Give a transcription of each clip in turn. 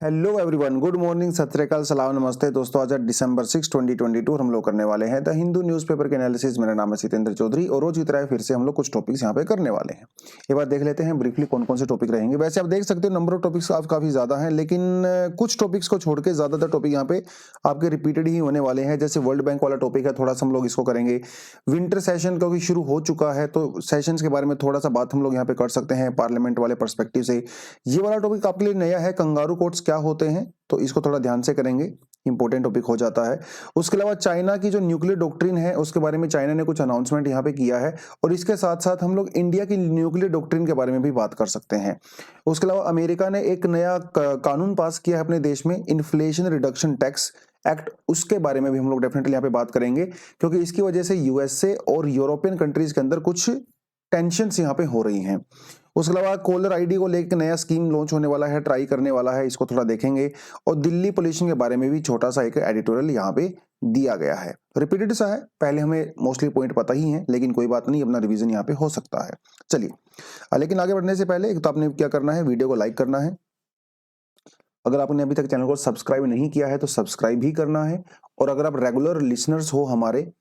Hello everyone, good morning, सत श्री अकाल, सलाम, नमस्ते दोस्तों। आज है दिसंबर 6, 2022 हम लोग करने वाले हैं द हिंदू न्यूज़पेपर के एनालिसिस। मेरा नाम है सितेंद्र चौधरी और रोज की तरह फिर से हम लोग कुछ टॉपिक्स यहाँ पे करने वाले हैं। एक बार देख लेते हैं ब्रीफली कौन कौन से टॉपिक रहेंगे। वैसे आप देख सकते हो नंबर ऑफ टॉपिक्स काफी ज्यादा हैं, लेकिन कुछ टॉपिक्स को छोड़ के ज्यादातर टॉपिक यहाँ पे आपके रिपीटेड ही होने वाले हैं। जैसे वर्ल्ड बैंक वाला टॉपिक है, थोड़ा सा हम लोग इसको करेंगे। विंटर सेशन क्योंकि शुरू हो चुका है तो सेशंस के बारे में थोड़ा सा बात हम लोग यहाँ पे कर सकते हैं पार्लियामेंट वाले पर्सपेक्टिव से। ये वाला टॉपिक आपके लिए नया है, कंगारू कोर्ट्स क्या होते हैं, तो इसको थोड़ा ध्यान से करेंगे, इंपॉर्टेंट टॉपिक हो जाता है। उसके अलावा चाइना की जो न्यूक्लियर डॉक्ट्रिन है उसके बारे में चाइना ने कुछ अनाउंसमेंट यहाँ पे किया है, और इसके साथ साथ हम लोग इंडिया की न्यूक्लियर डॉक्ट्रिन के बारे में भी बात कर सकते हैं। उसके अलावा अमेरिका ने एक नया कानून पास किया है अपने देश में, इन्फ्लेशन रिडक्शन टैक्स एक्ट, उसके बारे में भी हम लोग डेफिनेटली यहाँ पे बात करेंगे, क्योंकि इसकी वजह से यूएसए और यूरोपियन कंट्रीज के अंदर कुछ टेंशन्स यहाँ पे हो रही हैं। उसके अलावा कॉलर आईडी को लेकर नया स्कीम लॉन्च होने वाला है, ट्राई करने वाला है, इसको थोड़ा देखेंगे। और दिल्ली पोल्यूशन के बारे में भी छोटा सा एक एडिटोरियल यहाँ पे दिया गया है। रिपीटेड सा है, पहले हमें मोस्टली पॉइंट पता ही है, लेकिन कोई बात नहीं, अपना रिवीजन यहाँ पे हो सकता है। चलिए, लेकिन आगे बढ़ने से पहले एक तो आपने क्या करना है, वीडियो को लाइक करना है। अगर आपने अभी तक चैनल को सब्सक्राइब नहीं किया है तो सब्सक्राइब भी करना है। और अगर आप रेगुलर लिसनर्स हो, हमारे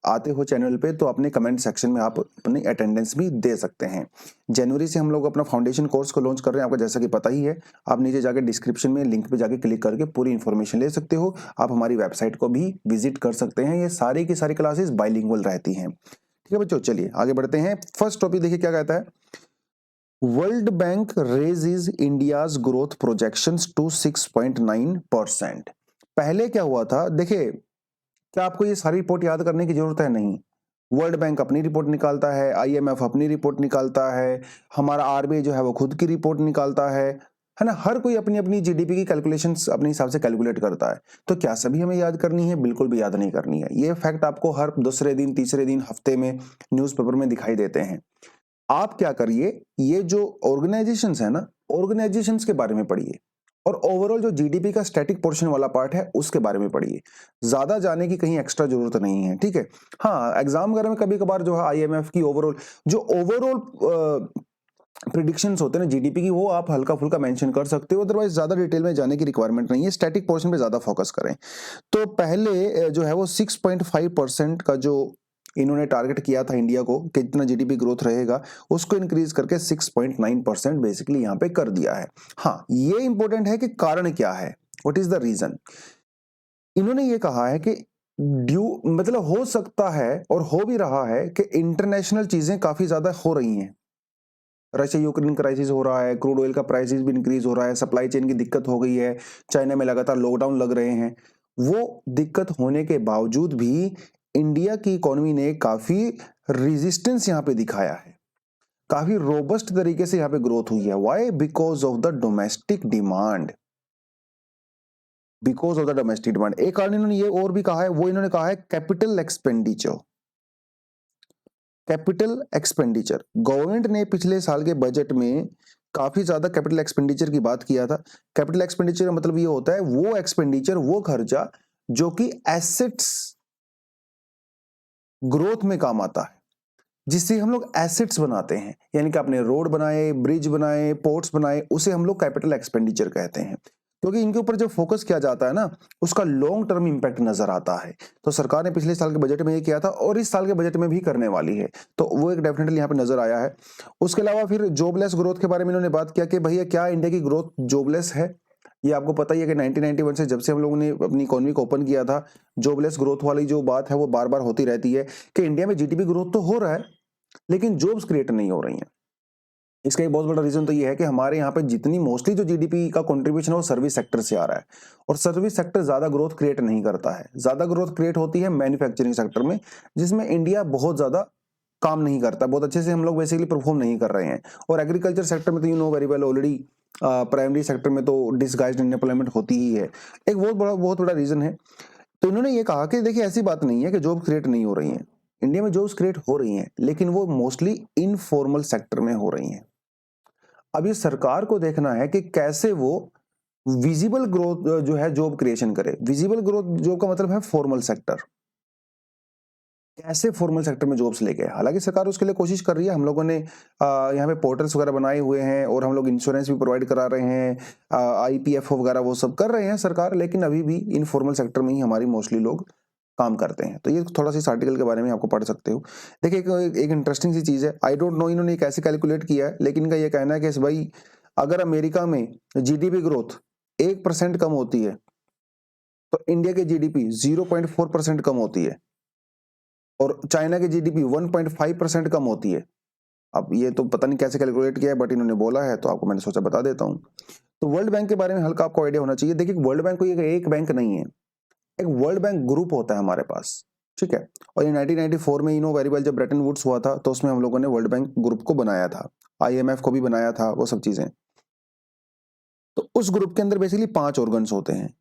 आते हो चैनल पे, तो अपने कमेंट सेक्शन में आप अपनी अटेंडेंस भी दे सकते हैं। जनवरी से हम लोग अपना फाउंडेशन कोर्स को लॉन्च कर रहे हैं, आपको जैसा कि पता ही है। आप नीचे जाके डिस्क्रिप्शन में लिंक पे जाके क्लिक करके पूरी इन्फॉर्मेशन ले सकते हो। आप हमारी वेबसाइट को भी विजिट कर सकते हैं। ये सारी की सारी क्लासेस बाइलिंगुअल रहती हैं। ठीक है बच्चों, चलिए आगे बढ़ते हैं। फर्स्ट टॉपिक देखिए क्या कहता है। World Bank raises India's growth projections to 6.9%। पहले क्या हुआ था, देखिए, क्या आपको ये सारी रिपोर्ट याद करने की जरूरत है? नहीं। वर्ल्ड बैंक अपनी रिपोर्ट निकालता है, आईएमएफ अपनी रिपोर्ट निकालता है, हमारा आरबीआई जो है वो खुद की रिपोर्ट निकालता है ना। हर कोई अपनी अपनी जीडीपी की कैलकुलेशंस अपने हिसाब से कैलकुलेट करता है। तो क्या सभी हमें याद करनी है? बिल्कुल भी याद नहीं करनी है। ये फैक्ट आपको हर दूसरे दिन, तीसरे दिन, हफ्ते में न्यूज़पेपर में दिखाई देते हैं। आप क्या करिए, ये जो ऑर्गेनाइजेशंस है ना, ऑर्गेनाइजेशंस के बारे में पढ़िए, और ओवरऑल जो जीडीपी का स्टैटिक पोर्शन वाला पार्ट है उसके बारे में पढ़िए। ज्यादा जाने की कहीं एक्स्ट्रा जरूरत नहीं है, ठीक है। हाँ, एग्जाम वगैरह में कभी कभार जो है आईएमएफ की ओवरऑल प्रिडिक्शंस होते हैं ना जीडीपी की, वो आप हल्का फुल्का मेंशन कर सकते हो। अदरवाइज ज्यादा डिटेल में जाने की रिक्वायरमेंट नहीं है, स्टैटिक पोर्शन पे ज्यादा फोकस करें। तो पहले जो है वो 6.5% का जो इन्होंने टारगेट किया था इंडिया को, कितना जीडीपी ग्रोथ रहेगा, उसको इंक्रीज करके 6.9% बेसिकली यहाँ पे कर दिया है। हाँ, ये इंपॉर्टेंट है कि कारण क्या है, व्हाट इज द रीजन। इन्होंने ये कहा है कि मतलब हो सकता है और हो भी रहा है कि इंटरनेशनल चीजें काफी ज्यादा हो रही हैं। रशिया यूक्रेन क्राइसिस हो रहा है, क्रूड ऑयल का प्राइसेस भी इंक्रीज हो रहा है, सप्लाई चेन की दिक्कत हो गई है, चाइना में लगातार लॉकडाउन लग रहे हैं। वो दिक्कत होने के बावजूद भी इंडिया की इकोनॉमी ने काफी रेजिस्टेंस यहाँ पे दिखाया है, काफी रोबस्ट तरीके से यहाँ पे ग्रोथ हुई है। Why? Because of the domestic demand. Because of the domestic demand. एक कारण इन्होंने ये और भी कहा है, वो इन्होंने कहा है capital expenditure. Capital expenditure, government ने पिछले साल के बजट में काफी ज्यादा कैपिटल एक्सपेंडिचर की बात किया था। कैपिटल एक्सपेंडिचर का मतलब ये होता है वो एक्सपेंडिचर, वो खर्चा जो कि एसेट्स ग्रोथ में काम आता है, जिससे हम लोग एसेट्स बनाते हैं, यानी कि आपने रोड बनाए, ब्रिज बनाए, पोर्ट्स बनाए, उसे हम लोग कैपिटल एक्सपेंडिचर कहते हैं। क्योंकि इनके ऊपर जो फोकस किया जाता है ना, उसका लॉन्ग टर्म इंपैक्ट नजर आता है। तो सरकार ने पिछले साल के बजट में ये किया था और इस साल के बजट में भी करने वाली है, तो वो एक डेफिनेटली यहाँ पे नजर आया है। उसके अलावा फिर जॉबलेस ग्रोथ के बारे में इन्होंने बात किया कि भैया क्या इंडिया की ग्रोथ जॉबलेस है? ये आपको पता ही है कि 1991 से जब से हम लोगों ने अपनी इकोनॉमी को ओपन किया था, जॉबलेस ग्रोथ वाली जो बात है वो बार बार होती रहती है कि इंडिया में जीडीपी ग्रोथ तो हो रहा है लेकिन जॉब्स क्रिएट नहीं हो रही हैं। इसका एक बहुत बड़ा रीजन तो ये है कि हमारे यहाँ पे जितनी मोस्टली जो जीडीपी का कंट्रीब्यूशन है वो सर्विस सेक्टर से आ रहा है, और सर्विस सेक्टर ज्यादा ग्रोथ क्रिएट नहीं करता है। ज्यादा ग्रोथ क्रिएट होती है मैन्युफैक्चरिंग सेक्टर में, जिसमें इंडिया बहुत ज्यादा काम नहीं करता, बहुत अच्छे से हम लोग बेसिकली परफॉर्म नहीं कर रहे हैं। और एग्रीकल्चर सेक्टर में तो you know very well already, primary sector में तो डिसगाइज्ड अनएम्प्लॉयमेंट होती ही है। एक बहुत बड़ा रीजन है। तो इन्होंने ये कहा कि देखिए ऐसी बात नहीं है कि जॉब क्रिएट नहीं हो रही हैं, इंडिया में जॉब्स क्रिएट हो रही हैं, लेकिन वो मोस्टली इनफॉर्मल सेक्टर में हो रही हैं। अब ये सरकार को देखना है कि कैसे वो विजिबल ग्रोथ जो है जॉब क्रिएशन करे। विजिबल ग्रोथ जॉब का मतलब है फॉर्मल सेक्टर। कैसे फॉर्मल सेक्टर में जॉब्स लेके आए। हालांकि सरकार उसके लिए कोशिश कर रही है। हम लोगों ने यहाँ पे पोर्टल्स वगैरह बनाए हुए हैं और हम लोग इंश्योरेंस भी प्रोवाइड करा रहे हैं, IPF वगैरह वो सब कर रहे हैं सरकार, लेकिन अभी भी इनफॉर्मल सेक्टर में ही हमारी मोस्टली लोग काम करते हैं। तो ये थोड़ा सा इस आर्टिकल के बारे में आपको पढ़ सकते हो। देखिए एक इंटरेस्टिंग सी चीज़ है, आई डोंट नो इन्होंने कैसे कैलकुलेट किया है, लेकिन इनका ये कहना है कि भाई अगर अमेरिका में GDP ग्रोथ 1% कम होती है तो इंडिया की GDP 0.4% कम होती है और चाइना की GDP 1.5% कम होती है। अब ये तो पता नहीं कैसे कैलकुलेट किया है, बट इन्होंने बोला है तो आपको मैंने सोचा बता देता हूँ। तो वर्ल्ड बैंक के बारे में हल्का आपको आइडिया होना चाहिए। देखिए वर्ल्ड बैंक कोई एक बैंक नहीं है, एक वर्ल्ड बैंक ग्रुप होता है हमारे पास, ठीक है। और ये 1994 में वेरी वेल जब ब्रेटन वुड्स हुआ था तो उसमें हम लोगों ने वर्ल्ड बैंक ग्रुप को बनाया था, IMF को भी बनाया था, वो सब चीजें। तो उस ग्रुप के अंदर बेसिकली 5 ऑर्गन्स होते हैं।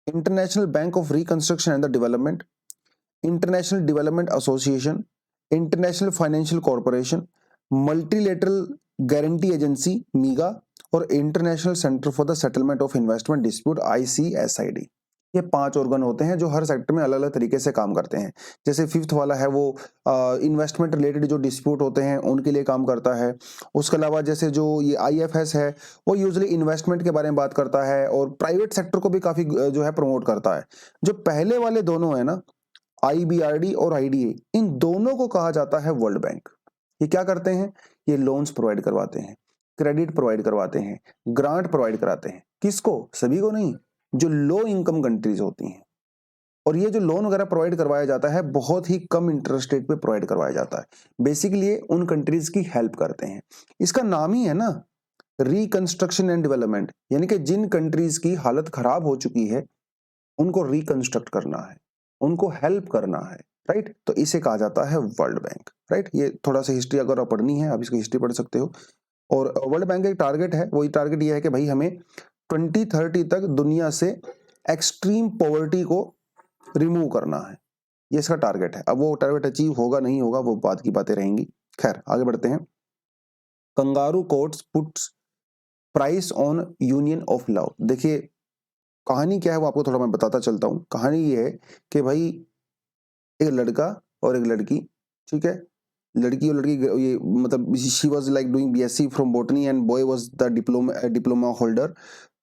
International bank of reconstruction and the development, international development association, international financial corporation, multilateral guarantee agency MIGA और international centre for the settlement of investment dispute ICSID। ये 5 ऑर्गन होते हैं जो हर सेक्टर में अलग अलग तरीके से काम करते हैं। जैसे 5th वाला है वो इन्वेस्टमेंट रिलेटेड जो डिस्प्यूट होते हैं उनके लिए काम करता है। उसके अलावा जैसे जो ये IFS है वो यूजुअली इन्वेस्टमेंट के बारे में बात करता है और प्राइवेट सेक्टर को भी काफी जो है प्रमोट करता है। जो पहले वाले दोनों है ना, IBRD और IDA, इन दोनों को कहा जाता है वर्ल्ड बैंक। ये क्या करते हैं? ये लोन्स प्रोवाइड करवाते हैं, क्रेडिट प्रोवाइड करवाते हैं, ग्रांट प्रोवाइड कराते हैं। किसको? सभी को नहीं, जो लो इनकम कंट्रीज होती हैं। और ये जो लोन वगैरह प्रोवाइड करवाया जाता है बहुत ही कम इंटरेस्ट रेट पे प्रोवाइड करवाया जाता है। बेसिकली ये उन कंट्रीज की हेल्प करते हैं। इसका नाम ही है ना रिकंस्ट्रक्शन एंड डेवलपमेंट, यानी कि जिन कंट्रीज की हालत खराब हो चुकी है उनको रिकंस्ट्रक्ट करना है, उनको हेल्प करना है, राइट। तो इसे कहा जाता है वर्ल्ड बैंक, राइट। ये थोड़ा सा हिस्ट्री अगर आप पढ़नी है आप इसकी हिस्ट्री पढ़ सकते हो। और वर्ल्ड बैंक का एक टारगेट है, वही टारगेट ये है कि भाई हमें 2030 तक दुनिया से एक्सट्रीम पॉवर्टी को रिमूव करना है। ये इसका टारगेट है। अब वो टारगेट अचीव होगा नहीं होगा वो बात की बातें रहेंगी। खैर आगे बढ़ते हैं। Kangaroo courts puts price on union of love. देखिए कहानी क्या है वो आपको थोड़ा मैं बताता चलता हूँ। कहानी ये है कि भाई एक लड़का और एक लड़की, ठीक है। लड़की और लड़की ये मतलब she was like doing BSc from botany and boy was the diploma holder.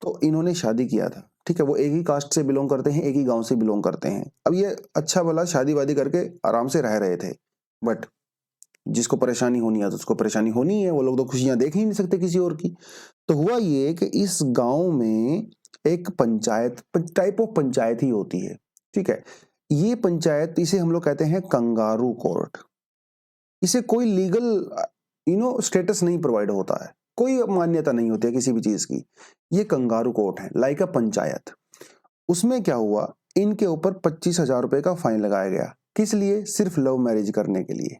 तो इन्होंने शादी किया था, ठीक है। वो एक ही कास्ट से बिलोंग करते हैं, एक ही गांव से बिलोंग करते हैं। अब ये अच्छा भला शादी वादी करके आराम से रह रहे थे, बट जिसको परेशानी होनी है तो उसको परेशानी होनी है। वो लोग तो खुशियां देख ही नहीं सकते किसी और की। तो हुआ ये कि इस गांव में एक पंचायत टाइप ऑफ पंचायत ही होती है, ठीक है। ये पंचायत, इसे हम लोग कहते हैं कंगारू कोर्ट। इसे कोई लीगल स्टेटस नहीं प्रोवाइड होता है, कोई मान्यता नहीं होती है किसी भी चीज की। ये कंगारू कोर्ट है, लाइक अ पंचायत। उसमें क्या हुआ, इनके ऊपर 25,000 रुपए का फाइन लगाया गया। किस लिए? सिर्फ लव मैरिज करने के लिए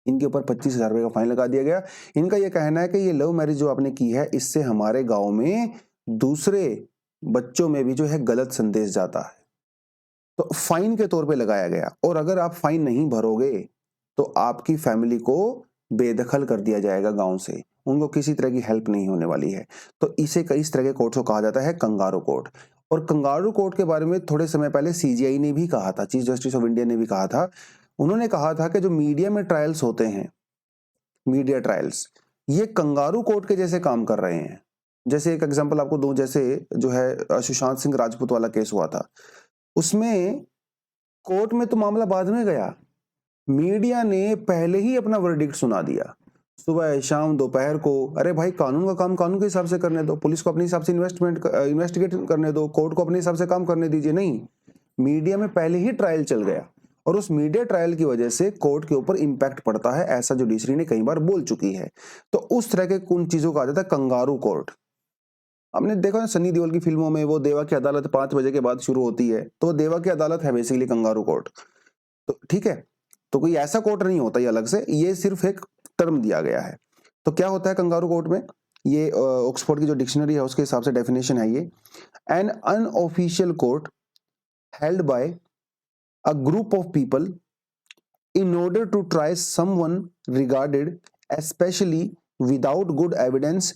इनके ऊपर 25,000 रुपए का फाइन लगा दिया गया। इनका यह कहना है कि ये लव मैरिज जो आपने की है इससे हमारे गांव में दूसरे बच्चों में भी जो है गलत संदेश जाता है, तो फाइन के तौर पे लगाया गया। और अगर आप फाइन नहीं भरोगे तो आपकी फैमिली को बेदखल कर दिया जाएगा गांव से, उनको किसी तरह की हेल्प नहीं होने वाली है। तो इसे इस तरह के कोर्ट को कहा जाता है कंगारू कोर्ट। और कंगारू कोर्ट के बारे में थोड़े समय पहले CGI ने भी कहा था, चीफ जस्टिस ऑफ इंडिया ने भी कहा था। उन्होंने कहा था कि जो मीडिया में ट्रायल्स होते हैं, मीडिया ट्रायल्स, ये कंगारू कोर्ट के जैसे काम कर रहे हैं। जैसे एक एग्जांपल आपको दूं, जैसे जो है सुशांत सिंह राजपूत वाला केस हुआ था, उसमें कोर्ट में तो मामला बाद में गया, मीडिया ने पहले ही अपना वर्डिक्ट सुना दिया, सुबह शाम दोपहर को। अरे भाई कानून का काम कानून के हिसाब से करने दो, पुलिस को अपने हिसाब से इन्वेस्टिगेट करने दो, कोर्ट को अपने हिसाब से काम करने दीजिए। नहीं, मीडिया में पहले ही ट्रायल चल गया और उस मीडिया ट्रायल की वजह से कोर्ट के ऊपर इंपैक्ट पड़ता है, ऐसा जुडिशरी ने कई बार बोल चुकी है। तो उस तरह के उन चीजों को आ जाता है कंगारू कोर्ट। आपने देखा ना सनी देओल की फिल्मों में वो देवा की अदालत 5 बजे के बाद शुरू होती है, तो देवा की अदालत है बेसिकली कंगारू कोर्ट। तो ठीक है, तो कोई ऐसा कोर्ट नहीं होता ये अलग से, ये सिर्फ एक टर्म दिया गया है। तो क्या होता है कंगारू कोर्ट में? ये ऑक्सफोर्ड की जो डिक्शनरी है उसके हिसाब से डेफिनेशन है ये, N unofficial court held by a group of people in order to try someone regarded especially without good evidence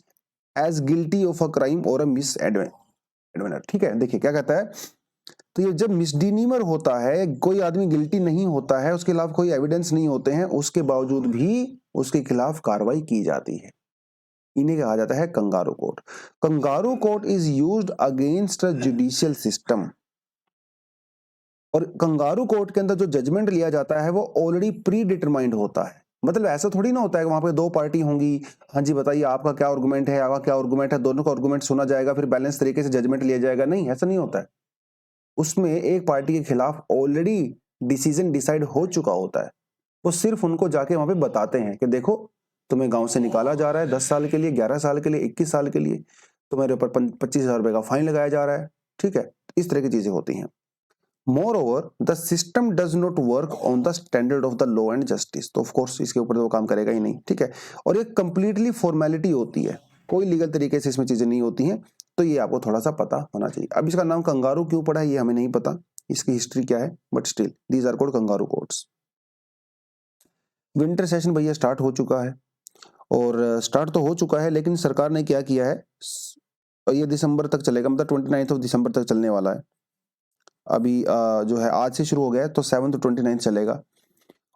as guilty of a crime or a misdemeanor। ठीक है, देखिए क्या कहता है, तो ये जब मिसडीनीमर होता है, कोई आदमी गिल्टी नहीं होता है, उसके खिलाफ कोई एविडेंस नहीं होते हैं, उसके बावजूद भी उसके खिलाफ कार्रवाई की जाती है, इन्हें कहा जाता है kangaroo court. Kangaroo court is used against a judicial system. और कंगारू कोर्ट के अंदर जो जजमेंट लिया जाता है वो ऑलरेडी प्री डिटरमाइंड होता है। मतलब ऐसा थोड़ी ना होता है कि वहां पे दो पार्टी होंगी, हाँ जी बताइए आपका क्या आर्गुमेंट है, आपका क्या आर्गुमेंट है, दोनों का आर्गुमेंट सुना जाएगा, फिर बैलेंस तरीके से जजमेंट लिया जाएगा। नहीं, ऐसा नहीं होता है। उसमें एक पार्टी के खिलाफ ऑलरेडी डिसीजन डिसाइड हो चुका होता है। वो सिर्फ उनको जाके वहां पे बताते हैं कि देखो तुम्हें गांव से निकाला जा रहा है 10 साल के लिए, 11 साल के लिए, 21 साल के लिए, तुम्हारे ऊपर 25,000 रुपए का फाइन लगाया जा रहा है। ठीक है, इस तरह की चीजें होती हैं। Moreover, the system does not work on the standard of the law and justice। तो ऑफ कोर्स इसके ऊपर तो वो काम करेगा ही नहीं। ठीक है, और ये कंप्लीटली फॉर्मेलिटी होती है, कोई लीगल तरीके से इसमें चीजें नहीं होती हैं। तो ये आपको थोड़ा सा पता होना चाहिए। अब इसका नाम कंगारू क्यों पड़ा है ये हमें नहीं पता, इसकी हिस्ट्री क्या है, but still these are called kangaroo courts. Winter session भैया स्टार्ट हो चुका है, और स्टार्ट तो हो चुका है, लेकिन सरकार ने क्या किया है, ये दिसंबर तक चलेगा, मतलब 29 दिसंबर तक चलने वाला है। अभी जो है आज से शुरू हो गया है, तो 7 to 29 चलेगा।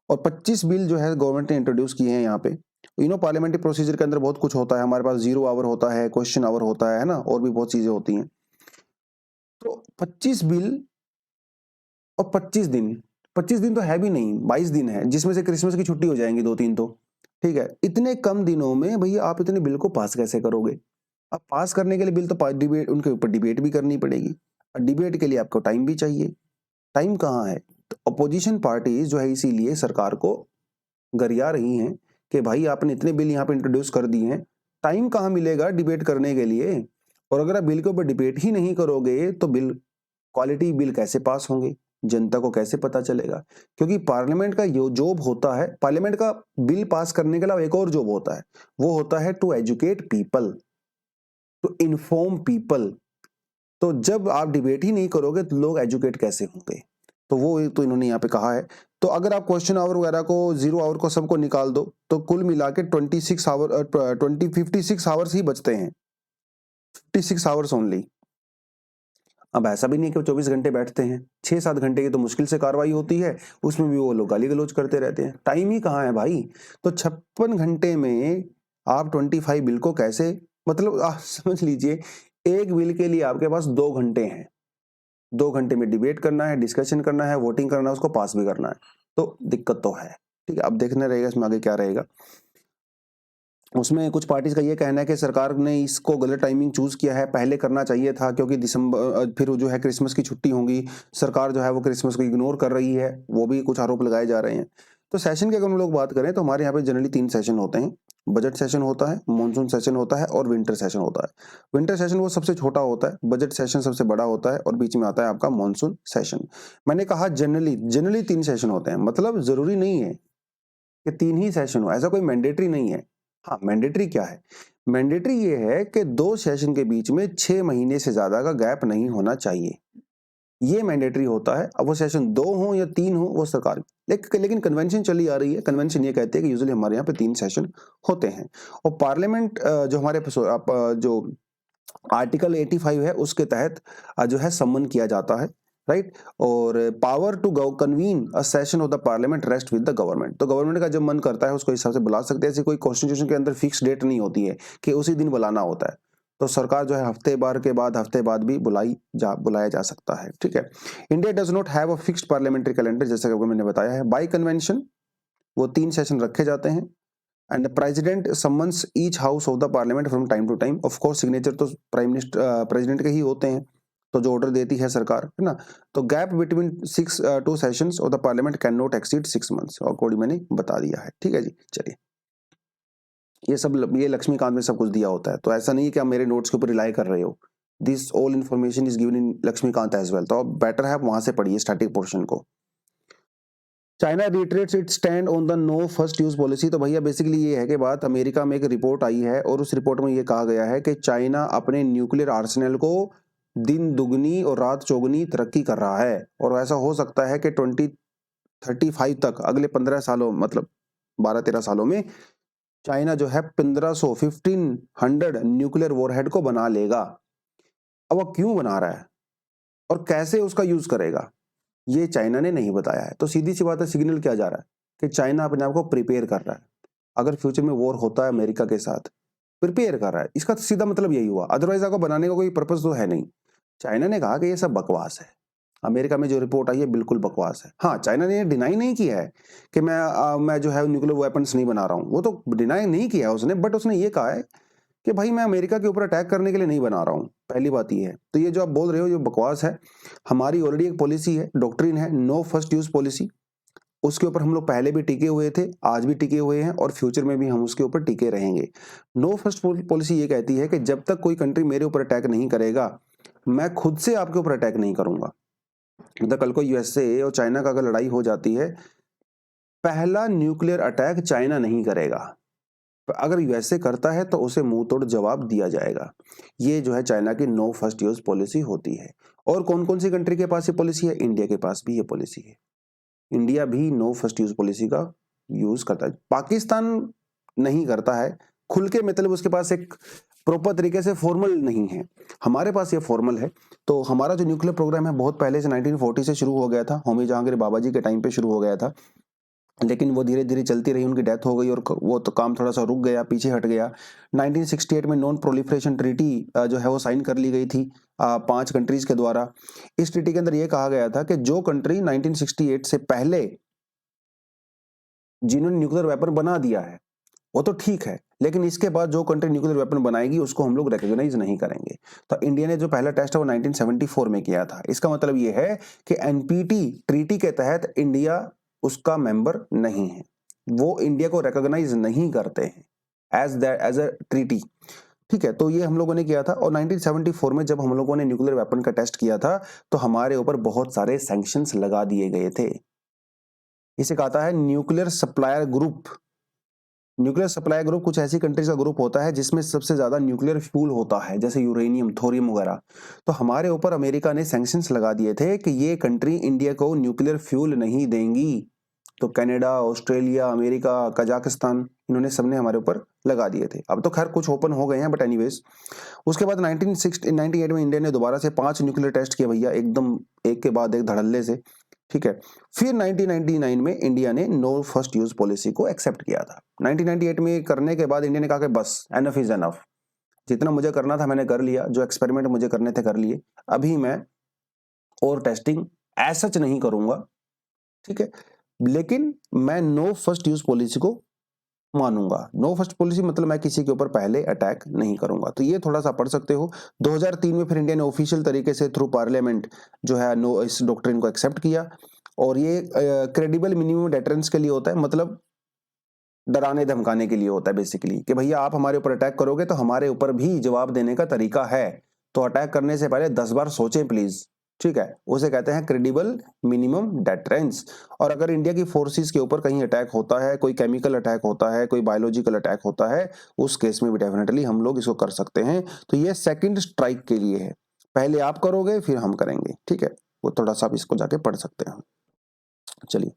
और 25 बिल जो है गवर्नमेंट ने इंट्रोड्यूस किए हैं यहाँ पे। पार्लियामेंट्री प्रोसीजर के अंदर बहुत कुछ होता है, हमारे पास 0 आवर होता है, क्वेश्चन आवर होता है ना, और भी बहुत चीजें होती हैं। तो 25 बिल और 25 दिन तो है भी नहीं, 22 दिन है, जिसमें से क्रिसमस की छुट्टी हो जाएंगी 2-3 तो। ठीक है, इतने कम दिनों में भैया आप इतने बिल को पास कैसे करोगे? अब पास करने के लिए बिल तो डिबेट, उनके ऊपर डिबेट भी करनी पड़ेगी, और डिबेट के लिए आपको टाइम भी चाहिए। टाइम कहाँ है? तो अपोजिशन पार्टीज जो है इसीलिए सरकार को गरिया रही हैं कि भाई आपने इतने बिल यहाँ पे इंट्रोड्यूस कर दिए हैं, टाइम कहाँ मिलेगा डिबेट करने के लिए? और अगर आप बिल के ऊपर डिबेट ही नहीं करोगे तो बिल क्वालिटी बिल कैसे पास होंगे, जनता को कैसे पता चलेगा? क्योंकि पार्लियामेंट का जो जॉब होता है, पार्लियामेंट का बिल पास करने के अलावा एक और जॉब होता है, वो होता है to educate people, to inform people. तो जब आप डिबेट ही नहीं करोगे तो लोग एजुकेट कैसे होंगे? तो वो तो इन्होंने यहाँ पे कहा है। तो अगर आप क्वेश्चन आवर वगैरह को, 0 आवर को सबको निकाल दो, तो कुल मिला के 56 आवर्स ही बचते हैं, 56 आवर्स ओनली। अब ऐसा भी नहीं कि वो 24 घंटे बैठते हैं, 6-7 घंटे की तो मुश्किल से कार्रवाई होती है, उसमें भी वो लोग गाली गलौज करते रहते हैं। टाइम ही कहाँ है भाई? तो 56 घंटे में आप 25 बिल को कैसे, मतलब आप समझ लीजिए एक बिल के लिए आपके पास 2 घंटे हैं, 2 घंटे में डिबेट करना है, डिस्कशन करना है, वोटिंग करना है, उसको पास भी करना है। तो दिक्कत तो है। ठीक है, अब देखना रहेगा इसमें आगे क्या रहेगा। उसमें कुछ पार्टीज का ये कहना है कि सरकार ने इसको गलत टाइमिंग चूज किया है, पहले करना चाहिए था, क्योंकि दिसंबर फिर जो है क्रिसमस की छुट्टी होंगी, सरकार जो है वो क्रिसमस को इग्नोर कर रही है, वो भी कुछ आरोप लगाए जा रहे हैं। तो सेशन की अगर हम लोग बात करें तो हमारे यहाँ पे जनरली 3 सेशन होते हैं। बजट सेशन होता है, मानसून सेशन होता है, और विंटर सेशन होता है। विंटर सेशन वो सबसे छोटा होता है, बजट सेशन सबसे बड़ा होता है, और बीच में आता है आपका मानसून सेशन। मैंने कहा जनरली 3 सेशन होते हैं, मतलब जरूरी नहीं है कि 3 ही सेशन हो, ऐसा कोई मैंडेटरी नहीं है। हाँ, मैंडेटरी क्या है? मैंडेटरी ये है कि 2 सेशन के बीच में 6 महीने से ज्यादा का गैप नहीं होना चाहिए, ये मैंडेटरी होता है। अब वो सेशन 2 हो या 3 हो वो सरकार, लेकिन कन्वेंशन चली आ रही है। कन्वेंशन ये कहती है कि यूजुअली हमारे यहाँ पे 3 सेशन होते हैं। और पार्लियामेंट जो हमारे जो आर्टिकल 85 है उसके तहत जो है सम्मन किया जाता है, राइट। और power to convene a session of the parliament rest with the government. तो गवर्नमेंट का जब मन करता है उसको हिसाब से बुला सकते हैं, ऐसी कोई कॉन्स्टिट्यूशन के अंदर फिक्स डेट नहीं होती है कि उसी दिन बुलाना होता है। तो सरकार जो है हफ्ते बाद भी बुलाया जा सकता है। ठीक है, India does not have a fixed parliamentary calendar, जैसा कि मैंने बताया है। बाय कन्वेंशन वो 3 सेशन रखे जाते हैं, and the president summons each house of the parliament from time to time. Of course signature तो प्रेसिडेंट के ही होते हैं, तो जो ऑर्डर देती है सरकार, है ना। तो gap between 2 sessions of the parliament can not exceed 6 months, और कोड मैंने बता दिया है। ठीक है जी, चलिए। ये लक्ष्मीकांत में सब कुछ दिया होता है, तो ऐसा नहीं है कि आप मेरे नोट्स के ऊपर रिलाई कर रहे हो। This all information is given in Lakshmikant as well, तो बेटर है आप वहां से पढ़िए स्टैटिक पोर्शन को। China retreats it stand on the no first use policy. तो भैया बेसिकली ये है कि बात, अमेरिका में एक रिपोर्ट आई है और उस रिपोर्ट में ये कहा गया है कि चाइना अपने न्यूक्लियर आर्सेनल को दिन दुगनी और रात चौगुनी तरक्की कर रहा है, और ऐसा हो सकता है कि 2035 तक, अगले 15 सालों, मतलब 12-13 सालों में चाइना जो है 1500 न्यूक्लियर वॉरहेड को बना लेगा। अब वो क्यों बना रहा है? और कैसे उसका यूज करेगा ये चाइना ने नहीं बताया है। तो सीधी सी बात है, सिग्नल क्या जा रहा है कि चाइना अपने आप को प्रिपेयर कर रहा है, अगर फ्यूचर में वॉर होता है अमेरिका के साथ प्रिपेयर कर रहा है। इसका सीधा मतलब यही हुआ, अदरवाइज आपको बनाने का कोई पर्पस तो है नहीं। चाइना ने कहा कि ये सब बकवास है, अमेरिका में जो रिपोर्ट आई है बिल्कुल बकवास है। हाँ, चाइना ने डिनाई नहीं किया है कि मैं जो है न्यूक्लियर वेपन्स नहीं बना रहा हूँ, वो तो डिनाई नहीं किया है उसने, बट उसने ये कहा है कि भाई मैं अमेरिका के ऊपर अटैक करने के लिए नहीं बना रहा हूँ। पहली बात ये है। तो ये जो आप बोल रहे हो ये बकवास है। हमारी ऑलरेडी एक पॉलिसी है, डॉक्ट्रिन है, नो फर्स्ट यूज पॉलिसी। उसके ऊपर हम लोग पहले भी टिके हुए थे, आज भी टिके हुए हैं और फ्यूचर में भी हम उसके ऊपर टिके रहेंगे। नो फर्स्ट पॉलिसी ये कहती है कि जब तक कोई कंट्री मेरे ऊपर अटैक नहीं करेगा, मैं खुद से आपके ऊपर अटैक नहीं करूंगा। मतलब कल को यूएसए और चाइना का अगर लड़ाई हो जाती है, पहला न्यूक्लियर अटैक चाइना नहीं करेगा, अगर यूएसए करता है तो उसे मुंह तोड़ जवाब दिया जाएगा। ये जो है चाइना की नो फर्स्ट यूज पॉलिसी होती है। और कौन कौन सी कंट्री के पास ये पॉलिसी है? इंडिया के पास भी ये पॉलिसी है। इंडिया भी नो फर्स्ट यूज पॉलिसी का यूज करता है। पाकिस्तान नहीं करता है खुल के, मतलब उसके पास एक प्रॉपर तरीके से फॉर्मल नहीं है। हमारे पास ये फॉर्मल है। तो हमारा जो न्यूक्लियर प्रोग्राम है बहुत पहले से 1940 से शुरू हो गया था, होमी जहांगीर बाबा जी के टाइम पे शुरू हो गया था, लेकिन वो धीरे धीरे चलती रही, उनकी डेथ हो गई और वो तो काम थोड़ा सा रुक गया, पीछे हट गया। 1968 में नॉन प्रोलिफरेशन ट्रीटी जो है वो साइन कर ली गई थी 5 कंट्रीज के द्वारा। इस ट्रीटी के अंदर ये कहा गया था कि जो कंट्री 1968 से पहले जिन्होंने न्यूक्लियर वेपन बना दिया है वो तो ठीक है, लेकिन इसके बाद जो कंट्री न्यूक्लियर वेपन बनाएगी उसको हम लोग रिकॉग्नाइज नहीं करेंगे। तो इंडिया ने जो पहला टेस्ट है वो 1974 में किया था। इसका मतलब ये है कि एनपीटी ट्रीटी के तहत इंडिया उसका मेंबर नहीं है, वो इंडिया को रिकॉग्नाइज नहीं करते हैं एज अ ट्रीटी। ठीक है, तो ये हम लोगों ने किया था। और 1974 में जब हम लोगों ने न्यूक्लियर वेपन का टेस्ट किया था तो हमारे ऊपर बहुत सारे सैंक्शंस लगा दिए गए थे। इसे कहता है nuclear supplier group. Nuclear supply group कुछ ऐसी कंट्रीज का ग्रुप होता है जिसमें सबसे ज्यादा न्यूक्लियर फ्यूल होता है, जैसे यूरेनियम, थोरियम वगैरह। तो हमारे ऊपर अमेरिका ने सैंक्शंस लगा दिए थे कि ये कंट्री इंडिया को न्यूक्लियर फ्यूल नहीं देंगी। तो कनाडा, ऑस्ट्रेलिया, अमेरिका, कजाकिस्तान, इन्होंने सबने हमारे ऊपर लगा दिए थे। अब तो खैर कुछ ओपन हो गए हैं, बट एनीवेज। उसके बाद 1998 में इंडिया ने दोबारा से 5 न्यूक्लियर टेस्ट किए भैया, एकदम एक के बाद एक धड़ल्ले से। ठीक है, फिर 1999 में इंडिया ने नो फर्स्ट यूज पॉलिसी को एक्सेप्ट किया था। 1998 में करने के बाद इंडिया ने कहा कि बस एनफ इज एनफ, जितना मुझे करना था मैंने कर लिया, जो एक्सपेरिमेंट मुझे करने थे कर लिए, अभी मैं और टेस्टिंग एज सच नहीं करूंगा। ठीक है, लेकिन मैं नो फर्स्ट यूज पॉलिसी को मानूंगा। नो फर्स्ट पॉलिसी मतलब मैं किसी के ऊपर पहले अटैक नहीं करूंगा। तो ये थोड़ा सा पढ़ सकते हो। 2003 में फिर इंडिया ने ऑफिशियल तरीके से थ्रू पार्लियामेंट जो है नो इस डॉक्ट्रिन को एक्सेप्ट किया। और ये क्रेडिबल मिनिमम डेटरेंस के लिए होता है, मतलब डराने धमकाने के लिए होता है बेसिकली, कि भैया आप हमारे ऊपर अटैक करोगे तो हमारे ऊपर भी जवाब देने का तरीका है, तो अटैक करने से पहले 10 बार सोचें प्लीज। ठीक है, उसे कहते हैं क्रेडिबल मिनिमम डेटरेंस। और अगर इंडिया की फोर्सेस के ऊपर कहीं अटैक होता है, कोई केमिकल अटैक होता है, कोई बायोलॉजिकल अटैक होता है, उस केस में भी डेफिनेटली हम लोग इसको कर सकते हैं। तो ये सेकंड स्ट्राइक के लिए है, पहले आप करोगे फिर हम करेंगे। ठीक है, वो थोड़ा सा आप इसको जाके पढ़ सकते हैं। चलिए,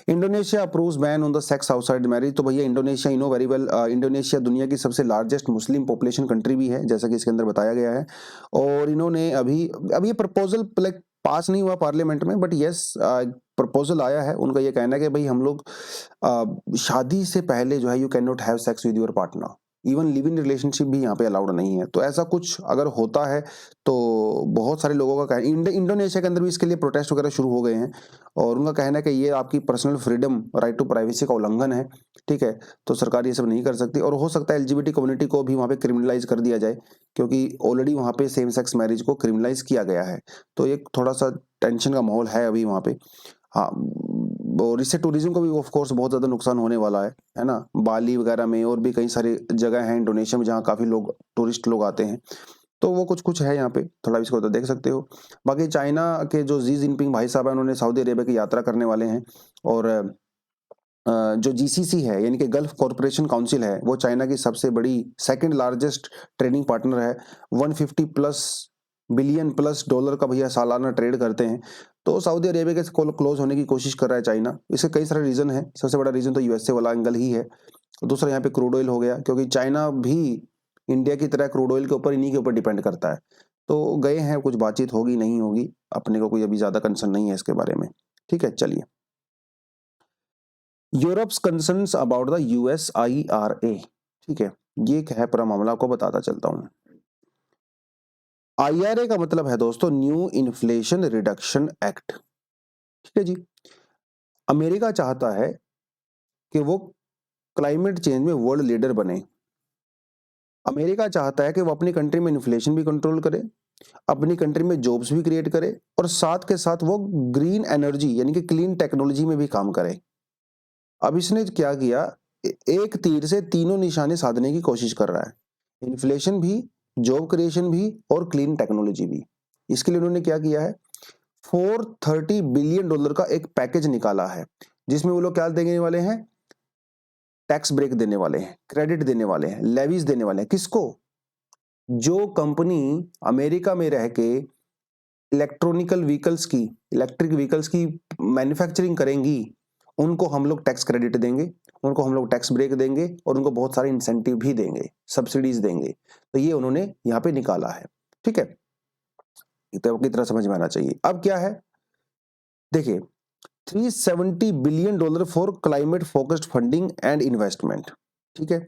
Indonesia approves ban on the sex outside marriage. तो भैया Indonesia, you know very well, Indonesia दुनिया की सबसे लार्जेस्ट मुस्लिम पॉपुलेशन कंट्री भी है, जैसा कि इसके अंदर बताया गया है। और इन्होंने अभी ये प्रपोजल लाइक पास नहीं हुआ पार्लियामेंट में, बट यस प्रपोजल आया है। उनका ये कहना है कि भाई हम लोग शादी से पहले जो है you can not have sex with your partner, even live in relationship भी यहाँ पे अलाउड नहीं है। तो ऐसा कुछ अगर होता है तो बहुत सारे लोगों का इंडोनेशिया के अंदर भी इसके लिए प्रोटेस्ट वगैरह शुरू हो गए हैं। और उनका कहना है कि ये आपकी personal freedom, right to privacy का उल्लंघन है। ठीक है, तो सरकार ये सब नहीं कर सकती। और हो सकता है एलजीबीटी कम्युनिटी को भी वहाँ पे क्रिमिनलाइज कर दिया जाए, क्योंकि ऑलरेडी वहाँ पे सेम सेक्स मैरिज को क्रिमिनलाइज किया गया है। तो एक थोड़ा सा टेंशन का माहौल है अभी वहाँ पे। हाँ, और इससे टूरिज्म को भी ऑफ कोर्स बहुत ज़्यादा नुकसान होने वाला है ना। बाली वगैरह में और भी कई सारी जगह हैं इंडोनेशिया में जहाँ काफ़ी लोग, टूरिस्ट लोग आते हैं। तो वो कुछ कुछ है यहाँ पे, थोड़ा इसको तो देख सकते हो। बाकी चाइना के जो जी जिनपिंग भाई साहब हैं, उन्होंने सऊदी अरेबिया की यात्रा करने वाले हैं। और जो जीसीसी है यानी कि गल्फ कॉरपोरेशन काउंसिल है, वो चाइना की सबसे बड़ी सेकंड लार्जेस्ट ट्रेडिंग पार्टनर है। 150 बिलियन प्लस डॉलर का भैया सालाना ट्रेड करते हैं। तो सऊदी अरेबिया के क्लोज होने की कोशिश कर रहा है चाइना। इसके कई सारे रीजन है, सबसे बड़ा रीजन तो यूएसए वाला एंगल ही है। दूसरा यहाँ पे क्रूड ऑयल हो गया, क्योंकि चाइना भी इंडिया की तरह क्रूड ऑयल के ऊपर, इन्हीं के ऊपर डिपेंड करता है। तो गए हैं, कुछ बातचीत होगी नहीं होगी, अपने को कोई अभी ज्यादा कंसर्न नहीं है इसके बारे में। ठीक है, चलिए। Europe's concerns about the USIRA। ठीक है, ये क्या है पूरा मामला आपको बताता चलता हूं। IRA का मतलब है दोस्तों न्यू इन्फ्लेशन रिडक्शन एक्ट। ठीक है जी। अमेरिका चाहता है कि वो क्लाइमेट चेंज में वर्ल्ड लीडर बने। अमेरिका चाहता है कि वो अपनी कंट्री में इन्फ्लेशन भी कंट्रोल करे, अपनी कंट्री में जॉब्स भी क्रिएट करे, और साथ के साथ वो ग्रीन एनर्जी यानी कि क्लीन टेक्नोलॉजी में भी काम करे। अब इसने क्या किया, एक तीर से तीनों निशाने साधने की कोशिश कर रहा है, इन्फ्लेशन भी, जॉब क्रिएशन भी और क्लीन टेक्नोलॉजी भी। इसके लिए उन्होंने क्या किया है, $430 बिलियन का एक पैकेज निकाला है, जिसमें वो लोग क्या देने वाले हैं, टैक्स ब्रेक देने वाले हैं, क्रेडिट देने वाले हैं, लेवीज देने वाले हैं। किसको? जो कंपनी अमेरिका में रह के इलेक्ट्रिक व्हीकल्स की मैन्युफैक्चरिंग करेंगी, उनको हम लोग टैक्स क्रेडिट देंगे, उनको हम लोग टैक्स ब्रेक देंगे और उनको बहुत सारे इंसेंटिव भी देंगे, सब्सिडीज देंगे। तो ये उन्होंने यहाँ पे निकाला है। ठीक है, तो की तरह समझ में आना चाहिए। अब क्या है, देखिए, $370 billion for climate focused funding and investment. ठीक है,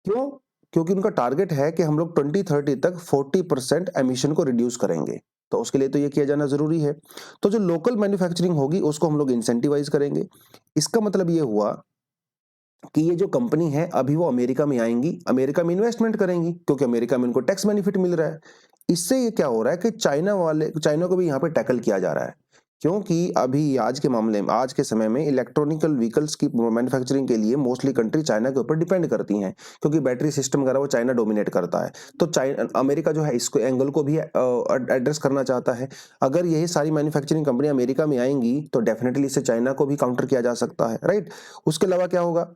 क्यों? क्योंकि उनका टारगेट है कि हम लोग 2030 तक 40% एमिशन को रिड्यूस करेंगे, तो उसके लिए तो ये किया जाना जरूरी है। तो जो लोकल मैन्युफैक्चरिंग होगी उसको हम लोग इंसेंटिवाइज करेंगे। इसका मतलब ये हुआ कि ये जो कंपनी है अभी वो अमेरिका में आएंगी, अमेरिका में इन्वेस्टमेंट करेंगी, क्योंकि अमेरिका में उनको टैक्स बेनिफिट मिल रहा है। इससे ये क्या हो रहा है कि चाइना को भी यहाँ पे टैकल किया जा रहा है, क्योंकि अभी आज के मामले में, आज के समय में इलेक्ट्रॉनिकल व्हीकल्स की मैन्युफैक्चरिंग के लिए मोस्टली कंट्री चाइना के ऊपर डिपेंड करती हैं, क्योंकि बैटरी सिस्टम वगैरह वो चाइना डोमिनेट करता है। तो चाइना, अमेरिका जो है इसको एंगल को भी एड्रेस करना चाहता है। अगर यही सारी मैन्युफैक्चरिंग कंपनी अमेरिका में आएंगी तो डेफिनेटली इससे चाइना को भी काउंटर किया जा सकता है, राइट। उसके अलावा क्या होगा,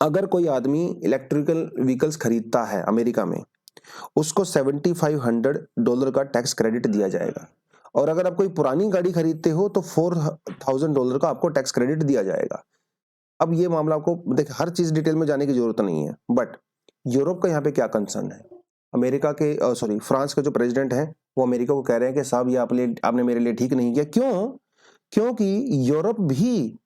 अगर कोई आदमी इलेक्ट्रिकल व्हीकल्स खरीदता है अमेरिका में, उसको $7,500 का टैक्स क्रेडिट दिया जाएगा, और अगर आप कोई पुरानी गाड़ी खरीदते हो तो $4,000 का आपको टैक्स क्रेडिट दिया जाएगा। अब ये मामला आपको देखिए, हर चीज डिटेल में जाने की जरूरत नहीं है, बट यूरोप का यहाँ पे क्या कंसर्न है, अमेरिका के फ्रांस के जो प्रेसिडेंट हैं वो अमेरिका को कह रहे हैं कि साहब ये आपने मेरे लिए ठीक नहीं किया। क्यों? क्योंकि यूरोप भी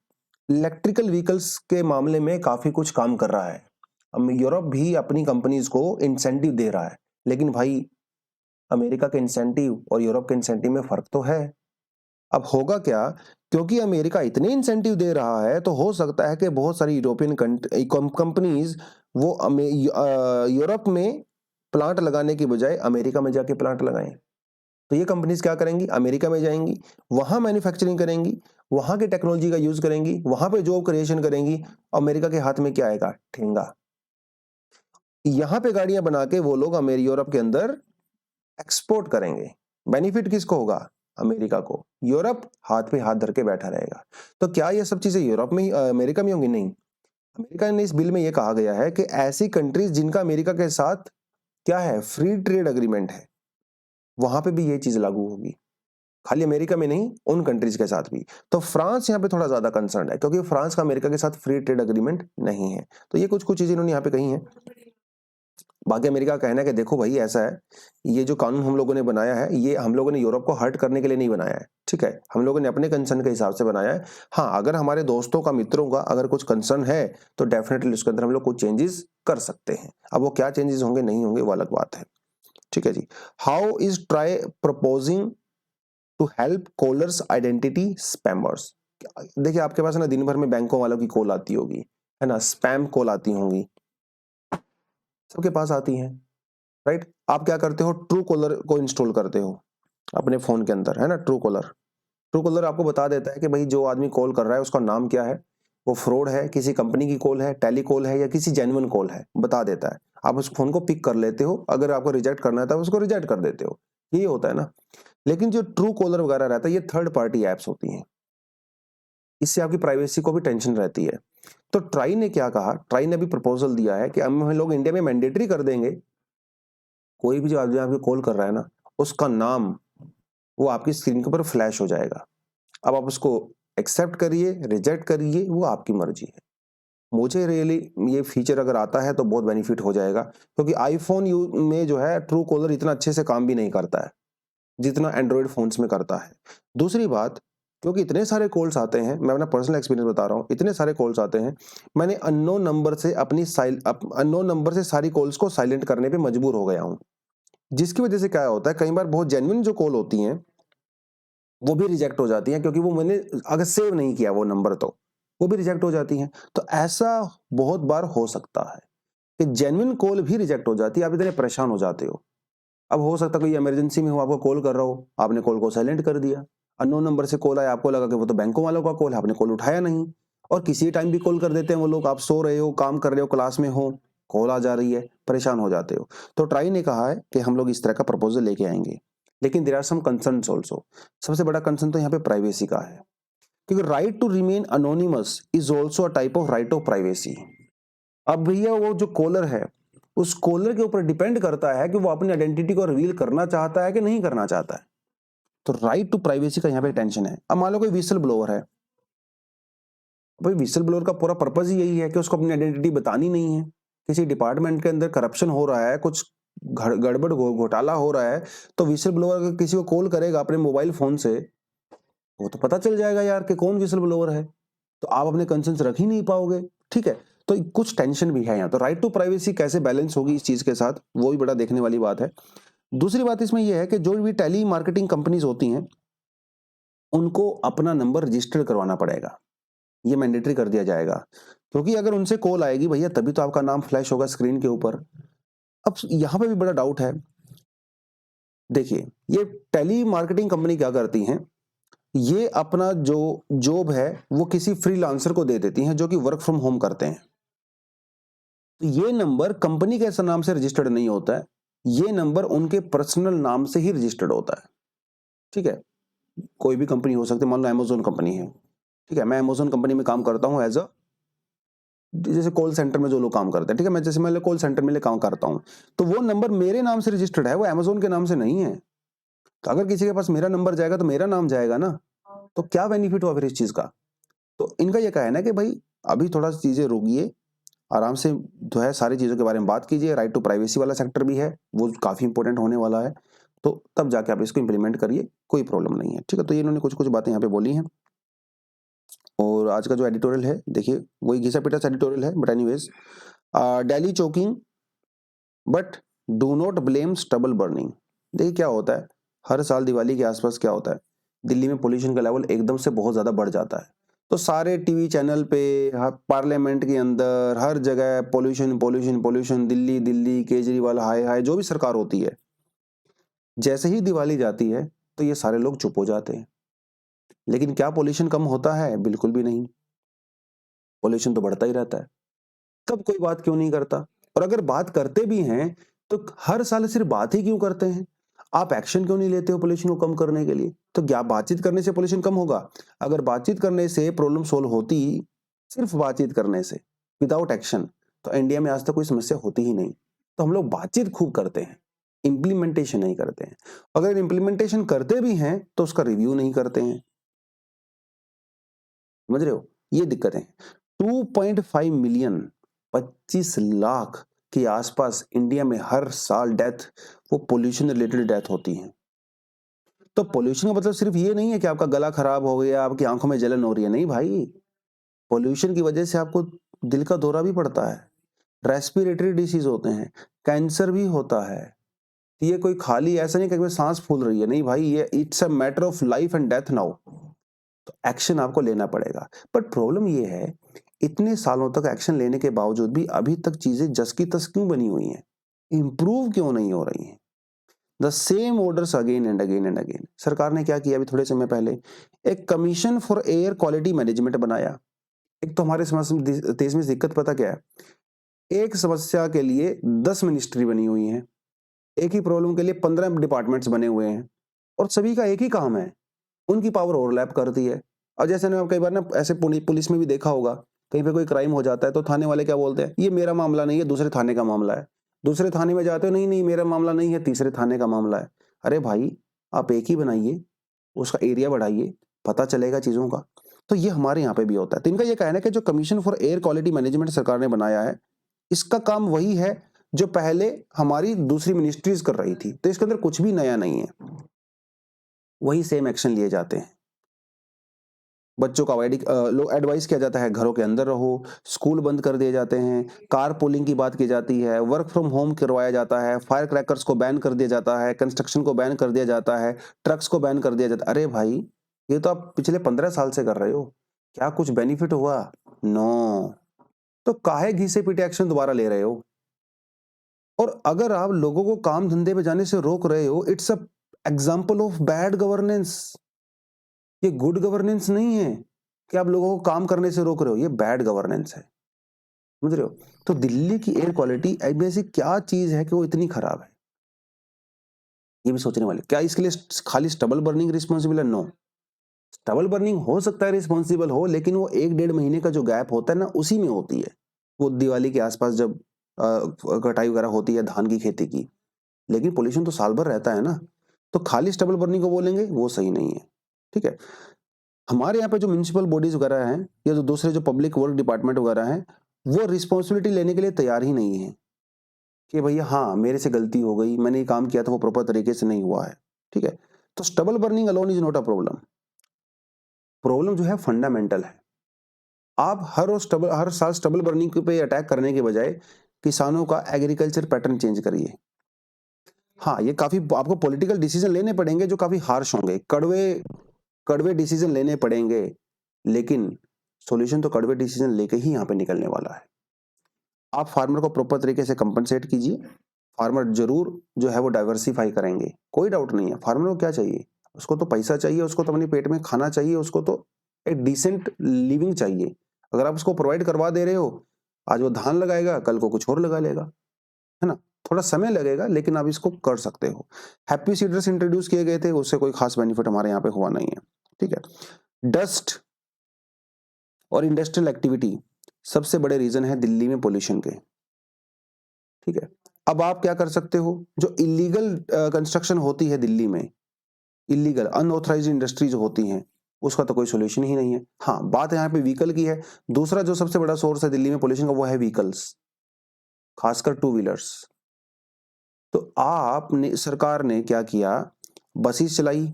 इलेक्ट्रिकल व्हीकल्स के मामले में काफी कुछ काम कर रहा है। यूरोप भी अपनी कंपनीज को इंसेंटिव दे रहा है, लेकिन भाई अमेरिका के इंसेंटिव और यूरोप के इंसेंटिव में फर्क तो है। अब होगा क्या, क्योंकि अमेरिका इतने इंसेंटिव दे रहा है तो हो सकता है कि बहुत सारी यूरोपियन कंपनीज वो यूरोप में प्लांट लगाने की बजाय अमेरिका में जाके प्लांट लगाएं। तो ये कंपनीज क्या करेंगी, अमेरिका में जाएंगी, वहां मैन्युफैक्चरिंग करेंगी, वहां की टेक्नोलॉजी का यूज करेंगी, वहां पे जॉब क्रिएशन करेंगी। अमेरिका के हाथ में क्या आएगा, ठेंगा। यहां पे गाड़ियां बना के वो लोग यूरोप के अंदर एक्सपोर्ट करेंगे। बेनिफिट किसको होगा, अमेरिका को। यूरोप हाथ पे हाथ धर के बैठा रहेगा। तो क्या ये सब चीजें यूरोप में ही अमेरिका में होंगी? नहीं। अमेरिका ने इस बिल में ये कहा गया है कि ऐसी कंट्रीज जिनका अमेरिका के साथ क्या है, फ्री ट्रेड अग्रीमेंट है, वहां पे भी ये चीज लागू होगी। खाली अमेरिका में नहीं, उन कंट्रीज के साथ भी। तो फ्रांस यहाँ पे थोड़ा ज्यादा कंसर्न है, क्योंकि फ्रांस का अमेरिका के साथ फ्री ट्रेड अग्रीमेंट नहीं है। तो ये कुछ कुछ चीजें इन्होंने यहाँ पे कही हैं। बाकी अमेरिका का कहना है कि देखो भाई ऐसा है, ये जो कानून हम लोगों ने बनाया है ये हम लोगों ने यूरोप को हर्ट करने के लिए नहीं बनाया है। ठीक है, हम लोगों ने अपने कंसर्न के हिसाब से बनाया है। हाँ, अगर हमारे दोस्तों का, मित्रों का अगर कुछ कंसर्न है तो डेफिनेटली उसके अंदर हम लोग कुछ चेंजेस कर सकते हैं। अब वो क्या चेंजेस होंगे नहीं होंगे वो अलग बात है। ठीक है जी। How is TRAI proposing to help callers identity spammers. देखिए, आपके पास ना दिन भर में बैंकों वालों की कॉल आती होगी, है ना, स्पैम कॉल आती होंगी, सबके पास आती हैं, राइट। आप क्या करते हो, ट्रू कॉलर को इंस्टॉल करते हो अपने फोन के अंदर, है ना। ट्रू कॉलर आपको बता देता है कि भाई जो आदमी कॉल कर रहा है उसका नाम क्या है, वो फ्रॉड है, किसी कंपनी की कॉल है, टेली कॉल है या किसी जेन्युइन कॉल है, बता देता है। आप उस फोन को पिक कर लेते हो, अगर आपको रिजेक्ट करना है तो उसको रिजेक्ट कर देते हो, ये होता है ना। लेकिन जो ट्रू कॉलर वगैरह रहता है ये थर्ड पार्टी एप्स होती हैं, इससे आपकी प्राइवेसी को भी टेंशन रहती है। तो ट्राई ने क्या कहा, ट्राई ने भी प्रपोजल दिया है कि हम लोग इंडिया में मैंडेटरी कर देंगे, कोई भी जो आदमी आपको कॉल कर रहा है ना, उसका नाम वो आपकी स्क्रीन के ऊपर फ्लैश हो जाएगा। अब आप उसको एक्सेप्ट करिए, रिजेक्ट करिए, वो आपकी मर्जी है। मुझे रियली ये फीचर अगर आता है तो बहुत बेनिफिट हो जाएगा, क्योंकि आईफोन में जो है ट्रू कॉलर इतना अच्छे से काम भी नहीं करता है जितना एंड्रॉयड फोन्स में करता है। दूसरी बात, क्योंकि इतने सारे कॉल्स आते हैं, मैं अपना पर्सनल एक्सपीरियंस बता रहा हूँ, इतने सारे कॉल्स आते हैं, मैंने अननोन नंबर से अननोन नंबर से सारी कॉल्स को साइलेंट करने पे मजबूर हो गया हूँ। जिसकी वजह से क्या होता है, कई बार बहुत जेन्युइन जो कॉल होती हैं वो भी रिजेक्ट हो जाती हैं, क्योंकि वो मैंने अगर सेव नहीं किया वो नंबर तो वो भी रिजेक्ट हो जाती हैं। तो ऐसा बहुत बार हो सकता है कि जेन्युइन कॉल भी रिजेक्ट हो जाती है, आप इतने परेशान हो जाते हो। अब हो सकता है कोई इमरजेंसी में हो, आपको कॉल कर रहा हो, आपने कॉल को साइलेंट कर दिया, अननोन नंबर से कॉल आया, आपको लगा कि वो तो बैंकों वालों का कॉल है, आपने कॉल उठाया नहीं। और किसी टाइम भी कॉल कर देते हैं वो लोग, आप सो रहे हो, काम कर रहे हो, क्लास में हो, कॉल आ जा रही है, परेशान हो जाते हो। तो ट्राई ने कहा है कि हम लोग इस तरह का प्रपोजल लेके आएंगे, लेकिन there are some concerns also. सबसे बड़ा कंसर्न तो यहाँ पे प्राइवेसी का है, क्योंकि right to remain anonymous is also a type of right of privacy. अब भैया वो जो कॉलर है, उस कॉलर के ऊपर डिपेंड करता है कि वो अपनी आइडेंटिटी को रिवील करना चाहता है कि नहीं करना चाहता है। तो राइट टू प्राइवेसी का यहाँ पे टेंशन है। अब मान लो कोई विसल ब्लोअर है, भाई विसल ब्लोअर का पूरा पर्पज ही यही है कि उसको अपनी आइडेंटिटी बतानी नहीं है। किसी डिपार्टमेंट के अंदर करप्शन हो रहा है, कुछ गड़बड़ घोटाला हो रहा है, तो विसल ब्लोअर अगर किसी को कॉल करेगा अपने मोबाइल फोन से, वो तो पता चल जाएगा यार कि कौन विसल ब्लोअर है, तो आप अपने कंसर्न्स रख ही नहीं पाओगे। ठीक है, तो कुछ टेंशन भी है यहाँ। तो राइट टू प्राइवेसी कैसे बैलेंस होगी इस चीज के साथ, वो भी बड़ा देखने वाली बात है। दूसरी बात इसमें यह है कि जो भी टेली मार्केटिंग कंपनीज होती हैं, उनको अपना नंबर रजिस्टर करवाना पड़ेगा, ये मैंडेटरी कर दिया जाएगा, क्योंकि अगर उनसे कॉल आएगी भैया तभी तो आपका नाम फ्लैश होगा स्क्रीन के ऊपर। अब यहाँ पे भी बड़ा डाउट है। देखिए, ये टेली मार्केटिंग कंपनी क्या करती हैं, ये अपना जो जॉब है वो किसी फ्रीलांसर को दे देती हैं जो कि वर्क फ्रॉम होम करते हैं। तो ये नंबर कंपनी के नाम से रजिस्टर्ड नहीं होता है, ये नंबर उनके पर्सनल नाम से ही रजिस्टर्ड होता है। ठीक है, कोई भी कंपनी हो सकती है, मान लो अमेजोन कंपनी है, ठीक है, मैं अमेजोन कंपनी में काम करता हूँ एज अ, जैसे कॉल सेंटर में जो लोग काम करते हैं, ठीक है, मैं जैसे मान लो कॉल सेंटर में काम करता हूँ, तो वो नंबर मेरे नाम से रजिस्टर्ड है, वो अमेजोन के नाम से नहीं है। तो अगर किसी के पास मेरा नंबर जाएगा तो मेरा नाम जाएगा ना, तो क्या बेनिफिट हुआ फिर इस चीज का। तो इनका ये कहना है कि भाई अभी थोड़ा चीजें रोकिए, आराम से जो है सारी चीजों के बारे में बात कीजिए, राइट टू प्राइवेसी वाला सेक्टर भी है, वो काफी इंपॉर्टेंट होने वाला है, तो तब जाके आप इसको इंप्लीमेंट करिए, कोई प्रॉब्लम नहीं है। ठीक है, तो ये इन्होंने कुछ कुछ बातें यहाँ पे बोली हैं। और आज का जो एडिटोरियल है, देखिए वही घिसा पिटा एडिटोरियल है, but anyways, daily choking but do not blame stubble burning. देखिए क्या होता है, हर साल दिवाली के आसपास क्या होता है, दिल्ली में पोल्यूशन का लेवल एकदम से बहुत ज्यादा बढ़ जाता है। तो सारे टीवी चैनल पे, पार्लियामेंट के अंदर, हर जगह pollution pollution pollution, Delhi Delhi, Kejriwal हाय हाय, जो भी सरकार होती है, जैसे ही दिवाली जाती है तो ये सारे लोग चुप हो जाते हैं। लेकिन क्या पोल्यूशन कम होता है? बिल्कुल भी नहीं, पोल्यूशन तो बढ़ता ही रहता है। तब कोई बात क्यों नहीं करता? और अगर बात करते भी हैं तो हर साल सिर्फ बात ही क्यों करते हैं? आप एक्शन क्यों नहीं लेते हो पोल्यूशन को कम करने के लिए? तो क्या बातचीत करने से पोल्यूशन कम होगा? अगर बातचीत करने से प्रॉब्लम सोल्व होती, सिर्फ बातचीत करने से, विदाउट एक्शन, तो इंडिया में आज तक कोई समस्या होती ही नहीं। तो हम लोग बातचीत खूब करते हैं, इंप्लीमेंटेशन नहीं करते हैं। अगर इंप्लीमेंटेशन करते भी हैं तो उसका रिव्यू नहीं करते हैं। समझ रहे हो, ये दिक्कत है। 2.5 मिलियन, 25 लाख के आसपास इंडिया में हर साल डेथ, वो पोल्यूशन रिलेटेड डेथ होती है। तो पोल्यूशन का मतलब सिर्फ ये नहीं है कि आपका गला खराब हो गया, आपकी आंखों में जलन हो रही है, नहीं भाई, पोल्यूशन की वजह से आपको दिल का दौरा भी पड़ता है, रेस्पिरेटरी डिसीज होते हैं, कैंसर भी होता है। तो ये कोई खाली ऐसा नहीं कि सांस फूल रही है, नहीं भाई, ये it's a matter of life and death now. तो एक्शन आपको लेना पड़ेगा। बट प्रॉब्लम ये है, इतने सालों तक एक्शन लेने के बावजूद भी अभी तक चीजें जस की तस क्यों बनी हुई हैं, इंप्रूव क्यों नहीं हो रही हैं? The same orders again and again and again. सरकार ने क्या किया, अभी थोड़े समय पहले एक commission for air quality management बनाया। एक तो हमारे देश में दिक्कत पता क्या है, एक समस्या के लिए 10 मिनिस्ट्री बनी हुई है, एक ही प्रॉब्लम के लिए 15 डिपार्टमेंट्स बने हुए हैं, और सभी का एक ही काम है, उनकी पावर ओवरलैप करती है। और जैसे ना कई बार ना ऐसे पुलिस में भी देखा होगा, कहीं पे कोई क्राइम हो जाता है तो थाने वाले क्या बोलते हैं, ये मेरा मामला नहीं है, दूसरे थाने का मामला है। दूसरे थाने में जाते हो, नहीं नहीं मेरा मामला नहीं है, तीसरे थाने का मामला है। अरे भाई, आप एक ही बनाइए, उसका एरिया बढ़ाइए, पता चलेगा चीजों का। तो ये हमारे यहाँ पे भी होता है। तो इनका ये कहना है कि जो commission for air quality management सरकार ने बनाया है, इसका काम वही है जो पहले हमारी दूसरी मिनिस्ट्रीज कर रही थी, तो इसके अंदर कुछ भी नया नहीं है, वही सेम एक्शन लिए जाते हैं। बच्चों का एडवाइस किया जाता है घरों के अंदर रहो, स्कूल बंद कर दिए जाते हैं, कार पुलिंग की बात की जाती है, वर्क फ्रॉम होम करवाया जाता है, फायर क्रैकर्स को बैन कर दिया जाता है, कंस्ट्रक्शन को बैन कर दिया जाता है, ट्रक्स को बैन कर दिया जाता है। अरे भाई, ये तो आप पिछले 15 साल से कर रहे हो, क्या कुछ बेनिफिट हुआ? नो। तो काहे घी से पीटे एक्शन दोबारा ले रहे हो? और अगर आप लोगों को काम धंधे पे जाने से रोक रहे हो, it's a example of bad governance. ये गुड गवर्नेंस नहीं है कि आप लोगों को काम करने से रोक रहे हो, ये बैड गवर्नेंस है, समझ रहे हो? तो दिल्ली की एयर क्वालिटी ऐसी क्या चीज है कि वो इतनी खराब है, ये भी सोचने वाले। क्या इसके लिए खाली स्टबल बर्निंग रिस्पॉन्सिबल है? नो। स्टबल बर्निंग हो सकता है रिस्पॉन्सिबल हो, लेकिन वो 1-1.5 महीने का जो गैप होता है ना, उसी में होती है, वो दिवाली के आसपास जब कटाई वगैरह होती है धान की खेती की। लेकिन पोल्यूशन तो साल भर रहता है ना, तो खाली स्टबल बर्निंग को बोलेंगे वो सही नहीं है, ठीक है। हमारे यहाँ पे जो म्युनिसिपल बॉडीज वगैरह हैं या जो दूसरे जो पब्लिक वर्क डिपार्टमेंट वगैरह हैं, वो रिस्पॉन्सिबिलिटी लेने के लिए तैयार ही नहीं है कि भैया हाँ मेरे से गलती हो गई, मैंने ये काम किया था वो प्रॉपर तरीके से नहीं हुआ है, ठीक है। तो stubble burning alone is not a problem. Problem जो है फंडामेंटल है। आप हर साल स्टबल बर्निंग पे अटैक करने के बजाय किसानों का एग्रीकल्चर पैटर्न चेंज करिए। हाँ, ये काफी आपको पॉलिटिकल डिसीजन लेने पड़ेंगे जो काफी हार्श होंगे, कड़वे डिसीजन लेने पड़ेंगे, लेकिन सॉल्यूशन तो कड़वे डिसीजन लेके ही यहाँ पे निकलने वाला है। आप फार्मर को प्रॉपर तरीके से कंपनसेट कीजिए, फार्मर जरूर जो है वो डाइवर्सिफाई करेंगे, कोई डाउट नहीं है। फार्मर को क्या चाहिए? उसको तो पैसा चाहिए, उसको तो अपने पेट में खाना चाहिए, उसको तो एक डिसेंट लिविंग चाहिए। अगर आप उसको प्रोवाइड करवा दे रहे हो, आज वो धान लगाएगा, कल को कुछ और लगा लेगा, है ना। थोड़ा समय लगेगा, लेकिन आप इसको कर सकते हो। हैप्पी सीडर्स इंट्रोड्यूस किए गए थे, उससे कोई खास बेनिफिट हमारे यहाँ पे हुआ नहीं है, ठीक है। डस्ट और इंडस्ट्रियल एक्टिविटी सबसे बड़े रीजन है दिल्ली में पोल्यूशन के, ठीक है। अब आप क्या कर सकते हो? जो इलीगल कंस्ट्रक्शन होती है दिल्ली में, इलीगल अनऑथराइज्ड इंडस्ट्री जो होती हैं, उसका तो कोई सोल्यूशन ही नहीं है। हाँ, बात यहाँ पे व्हीकल की है। दूसरा जो सबसे बड़ा सोर्स है दिल्ली में पोल्यूशन का, वो है व्हीकल्स, खासकर 2 व्हीलर्स। तो आपने सरकार ने क्या किया? बसेस चलाई,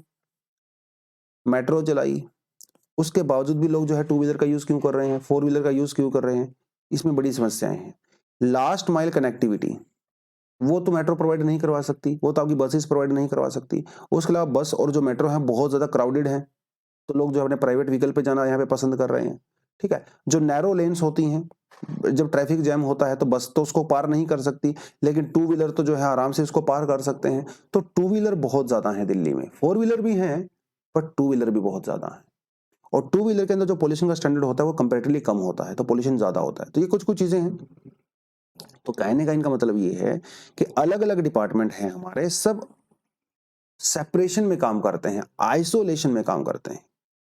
मेट्रो चलाई, उसके बावजूद भी लोग जो है 2 व्हीलर का यूज क्यों कर रहे हैं, 4 व्हीलर का यूज क्यों कर रहे हैं? इसमें बड़ी समस्याएं हैं। लास्ट माइल कनेक्टिविटी, वो तो मेट्रो प्रोवाइड नहीं करवा सकती, वो तो आपकी बसेस प्रोवाइड नहीं करवा सकती। उसके अलावा बस और जो मेट्रो है बहुत ज्यादा क्राउडेड है, तो लोग जो अपने प्राइवेट व्हीकल पे जाना यहाँ पे पसंद कर रहे हैं, ठीक है। जो नैरो लेन्स होती हैं, जब ट्रैफिक जैम होता है तो बस तो उसको पार नहीं कर सकती, लेकिन 2 व्हीलर तो जो है आराम से उसको पार कर सकते हैं। तो 2 व्हीलर बहुत ज्यादा है दिल्ली में, 4 व्हीलर भी हैं, पर 2 व्हीलर भी बहुत ज्यादा है। और 2 व्हीलर के अंदर जो पोल्यूशन का स्टैंडर्ड होता है वो कंपैरेटिवली कम होता है, तो पोल्यूशन ज्यादा होता है। तो ये कुछ कुछ चीजें हैं। तो कहने का इनका मतलब ये है कि अलग अलग डिपार्टमेंट हैं हमारे, सब सेपरेशन में काम करते हैं, आइसोलेशन में काम करते हैं,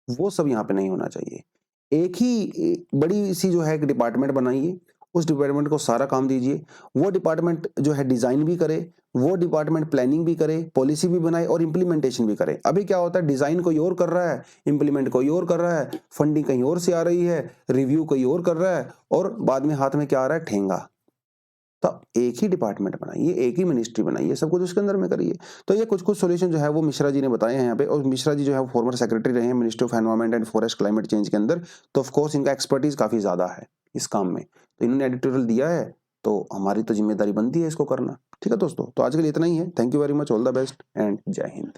वो सब यहाँ पे नहीं होना चाहिए। एक ही बड़ी सी जो है एक डिपार्टमेंट बनाइए, उस डिपार्टमेंट को सारा काम दीजिए, वो डिपार्टमेंट जो है डिजाइन भी करे, वो डिपार्टमेंट प्लानिंग भी करे, पॉलिसी भी बनाए और इंप्लीमेंटेशन भी करे। अभी क्या होता है, डिजाइन कोई और कर रहा है, इंप्लीमेंट कोई और कर रहा है, फंडिंग कहीं और से आ रही है, रिव्यू कोई और कर रहा है, और बाद में हाथ में क्या आ रहा है, ठेंगा। तो एक ही डिपार्टमेंट बनाइए, एक ही मिनिस्ट्री बनाइए, सब कुछ उसके अंदर में करिए। तो ये कुछ कुछ सॉल्यूशन जो है वो मिश्रा जी ने बताए हैं यहाँ पे, और मिश्रा जी जो है फॉर्मर सेक्रेटरी रहे हैं ministry of environment and forest climate change के अंदर, तो ऑफ कोर्स इनका एक्सपर्टीज काफी ज्यादा है इस काम में। तो इन्होंने एडिटोरियल दिया है, तो हमारी तो जिम्मेदारी बनती है इसको करना, ठीक है दोस्तों। तो आज के लिए इतना ही है। Thank you very much, all the best and जय हिंद।